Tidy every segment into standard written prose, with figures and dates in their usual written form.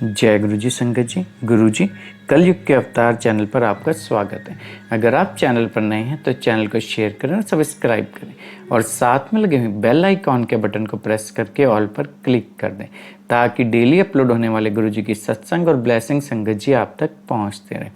जय गुरु जी। संगत जी, गुरु जी कलयुग के अवतार चैनल पर आपका स्वागत है। अगर आप चैनल पर नए हैं तो चैनल को शेयर करें और सब्सक्राइब करें और साथ में लगे हुए बेल आइकॉन के बटन को प्रेस करके ऑल पर क्लिक कर दें ताकि डेली अपलोड होने वाले गुरु जी की सत्संग और ब्लेसिंग संगत जी आप तक पहुंचते रहें।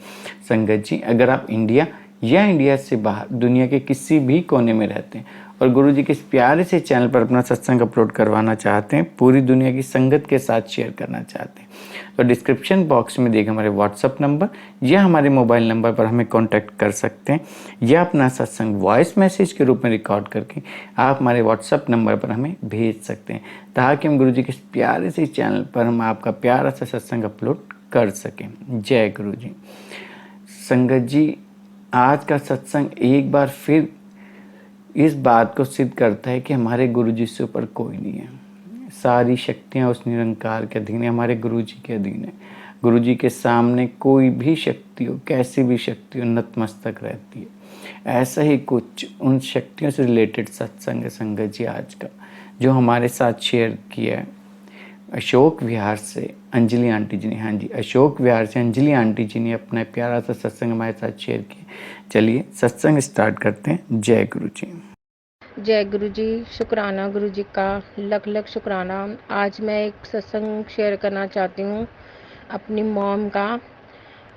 संगत जी, अगर आप इंडिया या इंडिया से बाहर दुनिया के किसी भी कोने में रहते हैं और गुरु जी के इस प्यारे से चैनल पर अपना सत्संग अपलोड करवाना चाहते हैं, पूरी दुनिया की संगत के साथ शेयर करना चाहते हैं, तो डिस्क्रिप्शन बॉक्स में दिए हमारे व्हाट्सअप नंबर या हमारे मोबाइल नंबर पर हमें कांटेक्ट कर सकते हैं या अपना सत्संग वॉइस मैसेज के रूप में रिकॉर्ड करके आप हमारे व्हाट्सअप नंबर पर हमें भेज सकते हैं ताकि हम गुरु जी के इस प्यारे से चैनल पर हम आपका प्यारा सा सत्संग अपलोड कर सकें। जय गुरु जी। संगत जी, आज का सत्संग एक बार फिर इस बात को सिद्ध करता है कि हमारे गुरु जी से ऊपर कोई नहीं है। सारी शक्तियाँ उस निरंकार के अधीन है, हमारे गुरु जी के अधीन है। गुरु जी के सामने कोई भी शक्ति हो, कैसी भी शक्ति हो, नतमस्तक रहती है। ऐसा ही कुछ उन शक्तियों से रिलेटेड सत्संग है संगत जी आज का, जो हमारे साथ शेयर किया है अशोक विहार से अंजलि आंटी जी ने। हाँ जी, अशोक विहार से अंजलि आंटी जी ने अपना प्यारा सा सत्संग हमारे साथ शेयर किया। चलिए सत्संग स्टार्ट करते हैं। जय गुरु जी। जय गुरु जी। शुक्राना गुरु जी का, लख लख शुक्राना। आज मैं एक सत्संग शेयर करना चाहती हूँ अपनी मॉम का।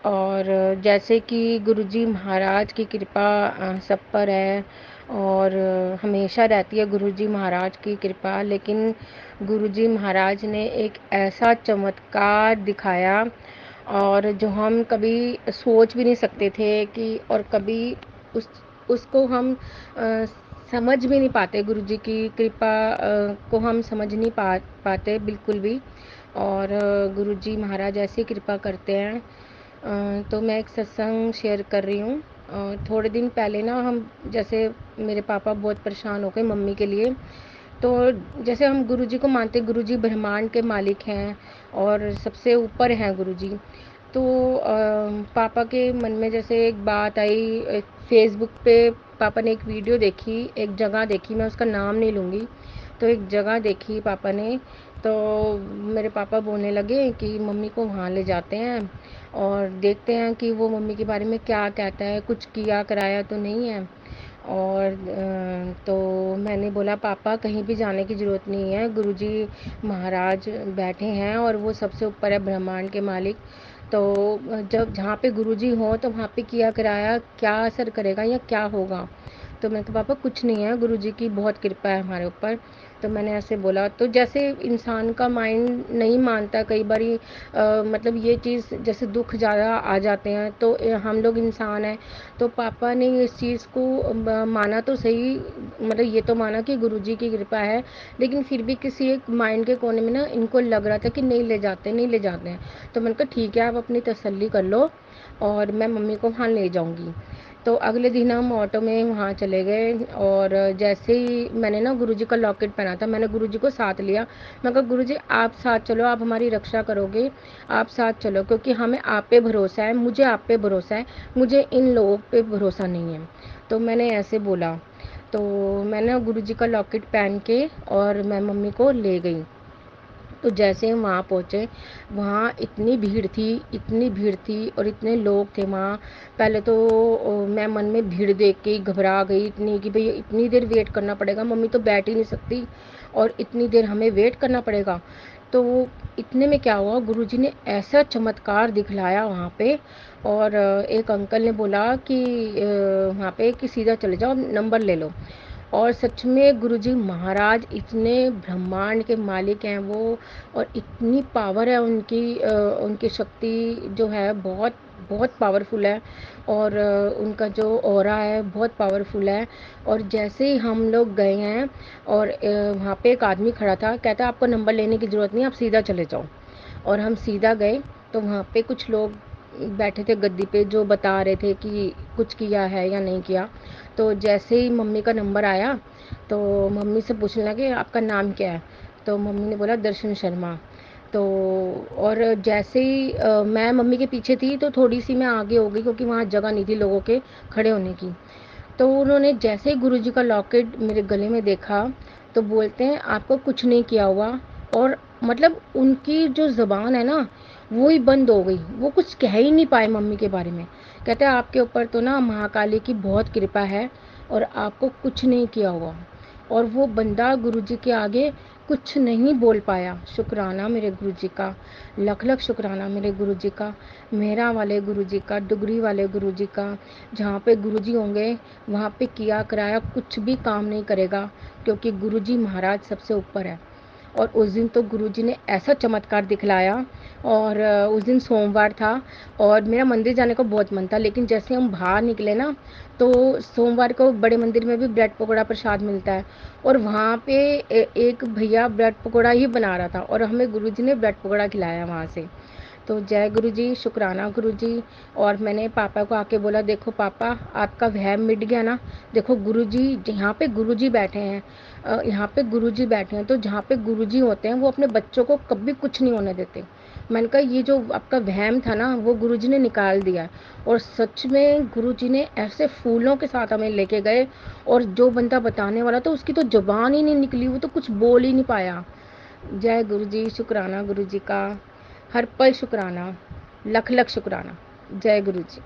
और जैसे कि गुरु जी महाराज की कृपा सब पर है और हमेशा रहती है गुरु जी महाराज की कृपा। लेकिन गुरु जी महाराज ने एक ऐसा चमत्कार दिखाया और जो हम कभी सोच भी नहीं सकते थे कि, और कभी उस उसको हम समझ भी नहीं पाते। गुरु जी की कृपा को हम समझ नहीं पाते बिल्कुल भी। और गुरु जी महाराज ऐसी कृपा करते हैं। तो मैं एक सत्संग शेयर कर रही हूँ। थोड़े दिन पहले ना, हम जैसे मेरे पापा बहुत परेशान हो गए मम्मी के लिए। तो जैसे हम गुरु जी को मानते हैं, गुरु जी ब्रह्मांड के मालिक हैं और सबसे ऊपर हैं गुरु जी। तो पापा के मन में जैसे एक बात आई, फेसबुक पे पापा ने एक वीडियो देखी, एक जगह देखी, मैं उसका नाम नहीं लूँगी। तो एक जगह देखी पापा ने, तो मेरे पापा बोलने लगे कि मम्मी को वहाँ ले जाते हैं और देखते हैं कि वो मम्मी के बारे में क्या कहता है, कुछ किया कराया तो नहीं है। और तो मैंने बोला पापा कहीं भी जाने की ज़रूरत नहीं है, गुरुजी महाराज बैठे हैं और वो सबसे ऊपर है, ब्रह्मांड के मालिक। तो जब जहाँ पे गुरुजी हो तो वहाँ पे किया कराया क्या असर करेगा या क्या होगा। तो मैंने कहा पापा कुछ नहीं है, गुरुजी की बहुत कृपा है हमारे ऊपर। तो मैंने ऐसे बोला। तो जैसे इंसान का माइंड नहीं मानता कई बारी, मतलब ये चीज़ जैसे दुख ज़्यादा आ जाते हैं तो हम लोग इंसान हैं। तो पापा ने इस चीज़ को माना तो सही, मतलब ये तो माना कि गुरुजी की कृपा है, लेकिन फिर भी किसी एक माइंड के कोने में ना इनको लग रहा था कि नहीं ले जाते, नहीं ले जाते हैं। तो मैंने कहा ठीक है, आप अपनी तसल्ली कर लो और मैं मम्मी को वहाँ ले जाऊँगी। तो अगले दिन हम ऑटो में वहाँ चले गए और जैसे ही मैंने ना गुरुजी का लॉकेट पहना था, मैंने गुरुजी को साथ लिया। मैं कहा गुरुजी आप साथ चलो, आप हमारी रक्षा करोगे, आप साथ चलो, क्योंकि हमें आप पे भरोसा है, मुझे आप पे भरोसा है, मुझे इन लोगों पे भरोसा नहीं है। तो मैंने ऐसे बोला। तो मैंने गुरुजी का लॉकेट पहन के और मैं मम्मी को ले गई। तो जैसे हम वहाँ पहुँचे, वहाँ इतनी भीड़ थी, इतनी भीड़ थी और इतने लोग थे वहाँ। पहले तो मैं मन में भीड़ देख के ही घबरा गई इतनी कि भई इतनी देर वेट करना पड़ेगा, मम्मी तो बैठ ही नहीं सकती और इतनी देर हमें वेट करना पड़ेगा। तो इतने में क्या हुआ, गुरुजी ने ऐसा चमत्कार दिखलाया वहाँ पे। और एक अंकल ने बोला कि वहाँ पे कि सीधा चले जाओ, नंबर ले लो। और सच में गुरुजी महाराज इतने ब्रह्मांड के मालिक हैं वो, और इतनी पावर है उनकी, उनकी शक्ति जो है बहुत बहुत पावरफुल है। और उनका जो ऑरा है बहुत पावरफुल है। और जैसे ही हम लोग गए हैं और वहाँ पे एक आदमी खड़ा था, कहता आपको नंबर लेने की ज़रूरत नहीं, आप सीधा चले जाओ। और हम सीधा गए तो वहाँ पे कुछ लोग बैठे थे गद्दी पे जो बता रहे थे कि कुछ किया है या नहीं किया। तो जैसे ही मम्मी का नंबर आया तो मम्मी से पूछने लगे आपका नाम क्या है। तो मम्मी ने बोला दर्शन शर्मा। तो और जैसे ही मैं मम्मी के पीछे थी तो थोड़ी सी मैं आगे हो गई क्योंकि वहाँ जगह नहीं थी लोगों के खड़े होने की। तो उन्होंने जैसे ही गुरुजी का लॉकेट मेरे गले में देखा तो बोलते हैं आपको कुछ नहीं किया हुआ और मतलब उनकी जो ज़ुबान है ना, वो ही बंद हो गई। वो कुछ कह ही नहीं पाए मम्मी के बारे में। कहते हैं आपके ऊपर तो ना महाकाली की बहुत कृपा है और आपको कुछ नहीं किया हुआ। और वो बंदा गुरुजी के आगे कुछ नहीं बोल पाया। शुक्राना मेरे गुरुजी का, लख लख शुक्राना मेरे गुरुजी का, मेहरा वाले गुरुजी का, डुगरी वाले गुरुजी का। जहाँ पे गुरुजी होंगे वहाँ पे किया कराया कुछ भी काम नहीं करेगा, क्योंकि गुरुजी महाराज सबसे ऊपर है। और उस दिन तो गुरुजी ने ऐसा चमत्कार दिखलाया। और उस दिन सोमवार था और मेरा मंदिर जाने का बहुत मन था, लेकिन जैसे हम बाहर निकले ना, तो सोमवार को बड़े मंदिर में भी ब्रेड पकौड़ा प्रसाद मिलता है। और वहाँ पे एक भैया ब्रेड पकौड़ा ही बना रहा था और हमें गुरुजी ने ब्रेड पकौड़ा खिलाया वहाँ से। तो जय गुरुजी, शुक्राना गुरुजी। और मैंने पापा को आके बोला, देखो पापा, आपका वहम मिट गया ना। देखो गुरुजी, यहाँ पे गुरुजी बैठे हैं, यहाँ पे गुरुजी बैठे हैं, तो जहाँ पे गुरुजी होते हैं वो अपने बच्चों को कभी कुछ नहीं होने देते। मैंने कहा ये जो आपका वहम था ना, वो गुरुजी ने निकाल दिया। और सच में गुरुजी ने ऐसे फूलों के साथ हमें लेके गए। और जो बंदा बताने वाला था उसकी तो जुबान ही नहीं निकली, वो तो कुछ बोल ही नहीं पाया। जय गुरुजी, शुक्राना गुरुजी का, हर पल शुक्राना, लख लख शुक्राना। जय गुरुजी।